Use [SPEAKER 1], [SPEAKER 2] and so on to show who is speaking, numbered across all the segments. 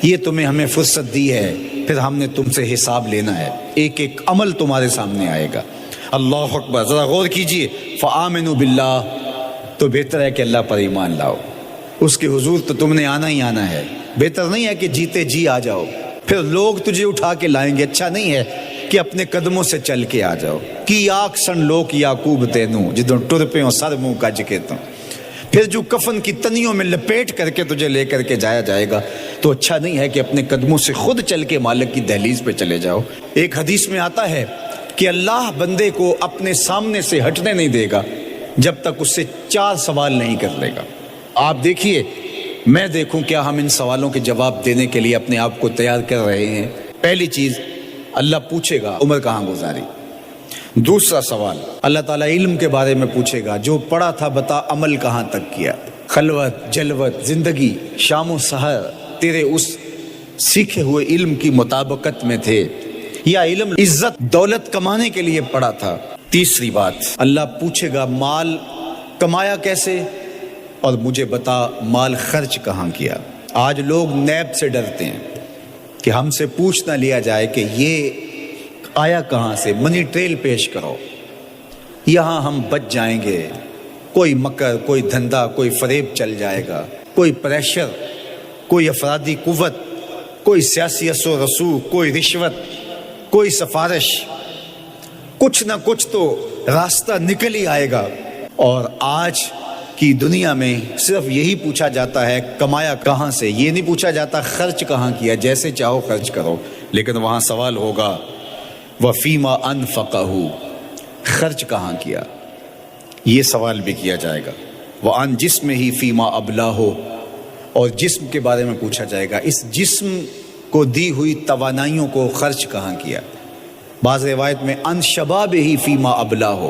[SPEAKER 1] یہ تمہیں ہمیں فرصت دی ہے، پھر ہم نے تم سے حساب لینا ہے، ایک ایک عمل تمہارے سامنے آئے گا۔ اللہ اکبر، ذرا غور کیجئے، فآمنوا باللہ، تو بہتر ہے کہ اللہ پر ایمان لاؤ، اس کے حضور تو تم نے آنا ہی آنا ہے، بہتر نہیں ہے کہ جیتے جی آ جاؤ، پھر لوگ تجھے اٹھا کے لائیں گے، اچھا نہیں ہے کہ اپنے قدموں سے چل کے آ جاؤ۔ کی آگ سن لوک یعقوب تینوں جدوں ٹر پیوں سر منہ کج کے تم، پھر جو کفن کی تنیوں میں لپیٹ کر کے تجھے لے کر کے جایا جائے گا، تو اچھا نہیں ہے کہ اپنے قدموں سے خود چل کے مالک کی دہلیز پہ چلے جاؤ۔ ایک حدیث میں آتا ہے کہ اللہ بندے کو اپنے سامنے سے ہٹنے نہیں دے گا جب تک اس سے 4 سوال نہیں کر لے گا۔ آپ دیکھیے، میں دیکھوں کیا ہم ان سوالوں کے جواب دینے کے لیے اپنے آپ کو تیار کر رہے ہیں۔ پہلی چیز، اللہ پوچھے گا عمر کہاں گزاری۔ دوسرا سوال، اللہ تعالیٰ علم کے بارے میں پوچھے گا، جو پڑھا تھا بتا عمل کہاں تک کیا، خلوت جلوت زندگی شام و سحر تیرے اس سیکھے ہوئے علم کی مطابقت میں تھے، یا علم عزت دولت کمانے کے لیے پڑھا تھا۔ تیسری بات، اللہ پوچھے گا مال کمایا کیسے، اور مجھے بتا مال خرچ کہاں کیا۔ آج لوگ نیب سے ڈرتے ہیں کہ ہم سے پوچھ نہ لیا جائے کہ یہ آیا کہاں سے، منی ٹریل پیش کرو، یہاں ہم بچ جائیں گے۔ کوئی مکر، کوئی دھندا، کوئی فریب چل جائے گا، کوئی پریشر، کوئی افرادی قوت، کوئی سیاسی اثر و رسوخ، کوئی رشوت، کوئی سفارش، کچھ نہ کچھ تو راستہ نکل ہی آئے گا۔ اور آج کی دنیا میں صرف یہی پوچھا جاتا ہے کمایا کہاں سے، یہ نہیں پوچھا جاتا خرچ کہاں کیا، جیسے چاہو خرچ کرو، لیکن وہاں سوال ہوگا وَفِيمَا أَنفَقَهُ، خرچ کہاں کیا، یہ سوال بھی کیا جائے گا۔ وَعَنْ جِسْمِهِ فِيمَا أَبْلَاهُ، اور جسم کے بارے میں پوچھا جائے گا، اس جسم کو دی ہوئی توانائیوں کو خرچ کہاں کیا۔ بعض روایت میں عن شبابہ فیما ابلاہ،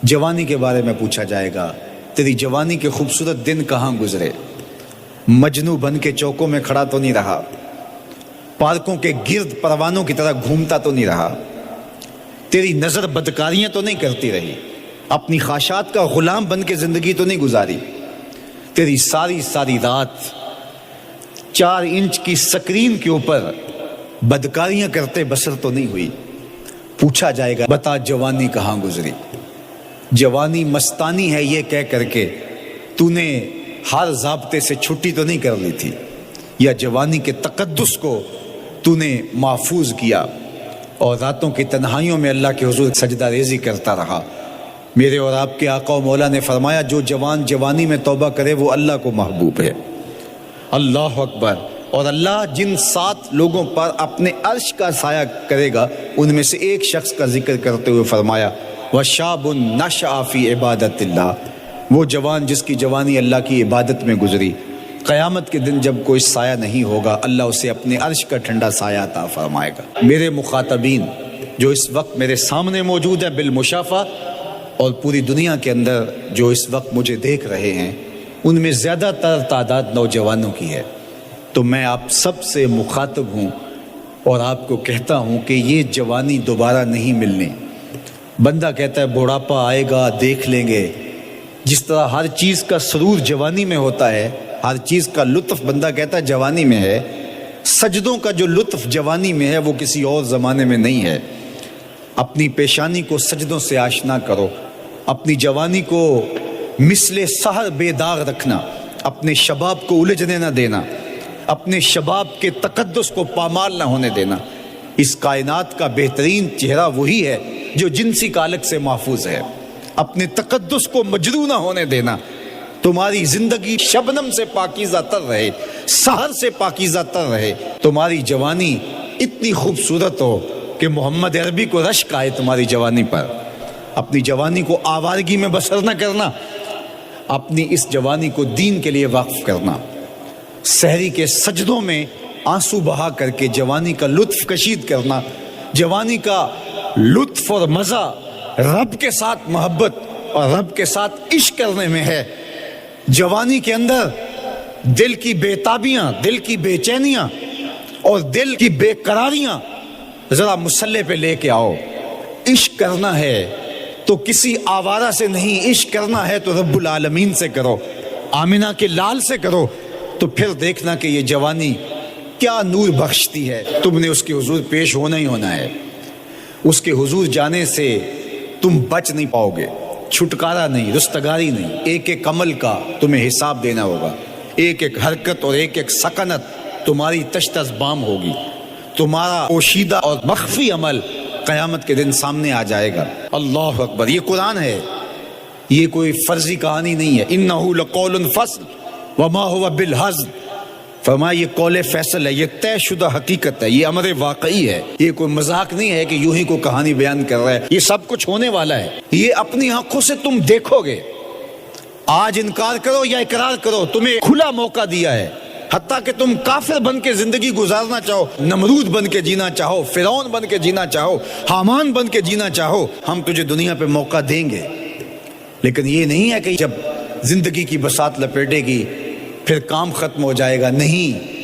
[SPEAKER 1] جوانی کے بارے میں پوچھا جائے گا، تیری جوانی کے خوبصورت دن کہاں گزرے، مجنوں بن کے چوکوں میں کھڑا تو نہیں رہا، پارکوں کے گرد پروانوں کی طرح گھومتا تو نہیں رہا، تیری نظر بدکاریاں تو نہیں کرتی رہی، اپنی خواہشات کا غلام بن کے زندگی تو نہیں گزاری، تیری ساری رات 4 انچ کی سکرین کے اوپر بدکاریاں کرتے بسر تو نہیں ہوئی۔ پوچھا جائے گا بتا جوانی کہاں گزری، جوانی مستانی ہے یہ کہہ کر کے تو نے ہر ضابطے سے چھٹی تو نہیں کر لی تھی، یا جوانی کے تقدس کو تو نے محفوظ کیا اور راتوں کی تنہائیوں میں اللہ کے حضور سجدہ ریزی کرتا رہا۔ میرے اور آپ کے آقا و مولا نے فرمایا جو جوان جوانی میں توبہ کرے وہ اللہ کو محبوب ہے۔ اللہ اکبر۔ اور اللہ جن 7 لوگوں پر اپنے عرش کا سایہ کرے گا ان میں سے ایک شخص کا ذکر کرتے ہوئے فرمایا وَشَابٌ نَشَأَ فِي عِبَادَةِ اللَّهِ، وہ جوان جس کی جوانی اللہ کی عبادت میں گزری، قیامت کے دن جب کوئی سایہ نہیں ہوگا اللہ اسے اپنے عرش کا ٹھنڈا سایہ عطا فرمائے گا۔ میرے مخاطبین جو اس وقت میرے سامنے موجود ہیں بالمشافہ، اور پوری دنیا کے اندر جو اس وقت مجھے دیکھ رہے ہیں، ان میں زیادہ تر تعداد نوجوانوں کی ہے، تو میں آپ سب سے مخاطب ہوں اور آپ کو کہتا ہوں کہ یہ جوانی دوبارہ نہیں ملنی۔ بندہ کہتا ہے بڑھاپا آئے گا دیکھ لیں گے، جس طرح ہر چیز کا سرور جوانی میں ہوتا ہے، ہر چیز کا لطف بندہ کہتا ہے جوانی میں ہے، سجدوں کا جو لطف جوانی میں ہے وہ کسی اور زمانے میں نہیں ہے۔ اپنی پیشانی کو سجدوں سے آشنا کرو، اپنی جوانی کو مثل سحر بے داغ رکھنا، اپنے شباب کو الجھنے نہ دینا، اپنے شباب کے تقدس کو پامال نہ ہونے دینا۔ اس کائنات کا بہترین چہرہ وہی ہے جو جنسی کالک سے محفوظ ہے۔ اپنے تقدس کو مجروح نہ ہونے دینا۔ تمہاری زندگی شبنم سے پاکیزہ تر رہے، سحر سے پاکیزہ تر رہے، تمہاری جوانی اتنی خوبصورت ہو کہ محمد عربی کو رشک آئے تمہاری جوانی پر۔ اپنی جوانی کو آوارگی میں بسر نہ کرنا، اپنی اس جوانی کو دین کے لیے وقف کرنا، سحری کے سجدوں میں آنسو بہا کر کے جوانی کا لطف کشید کرنا۔ جوانی کا لطف اور مزہ رب کے ساتھ محبت اور رب کے ساتھ عشق کرنے میں ہے۔ جوانی کے اندر دل کی بے تابیاں، دل کی بے چینیاں اور دل کی بے قراریاں ذرا مسلح پہ لے کے آؤ۔ عشق کرنا ہے تو کسی آوارہ سے نہیں، عشق کرنا ہے تو رب العالمین سے کرو، آمنہ کے لال سے کرو، تو پھر دیکھنا کہ یہ جوانی کیا نور بخشتی ہے. تم نے اس کے حضور پیش ہونا ہی ہونا ہے. اس کے حضور جانے سے تم بچ نہیں پاؤ گے، چھٹکارا نہیں، رستگاری نہیں. ایک ایک عمل کا تمہیں حساب دینا ہوگا. ایک ایک حرکت اور ایک ایک سکنت تمہاری تشت ازبام ہوگی. تمہارا پوشیدہ اور مخفی عمل قیامت کے دن سامنے آ جائے گا. اللہ اکبر. یہ قرآن ہے، یہ کوئی فرضی کہانی نہیں ہے. انہ لقول فصل وما هو بالہزل. فرمایا یہ قول فیصل ہے، یہ طے شدہ حقیقت ہے، یہ امر واقعی ہے. یہ کوئی مذاق نہیں ہے کہ یوں ہی کوئی کہانی بیان کر رہا ہے. یہ سب کچھ ہونے والا ہے. یہ اپنی آنکھوں سے تم دیکھو گے. آج انکار کرو یا اقرار کرو، تمہیں کھلا موقع دیا ہے. حتیٰ کہ تم کافر بن کے زندگی گزارنا چاہو، نمرود بن کے جینا چاہو، فرعون بن کے جینا چاہو، حامان بن کے جینا چاہو، ہم تجھے دنیا پہ موقع دیں گے. لیکن یہ نہیں ہے کہ جب زندگی کی بساط لپیٹے گی پھر کام ختم ہو جائے گا. نہیں،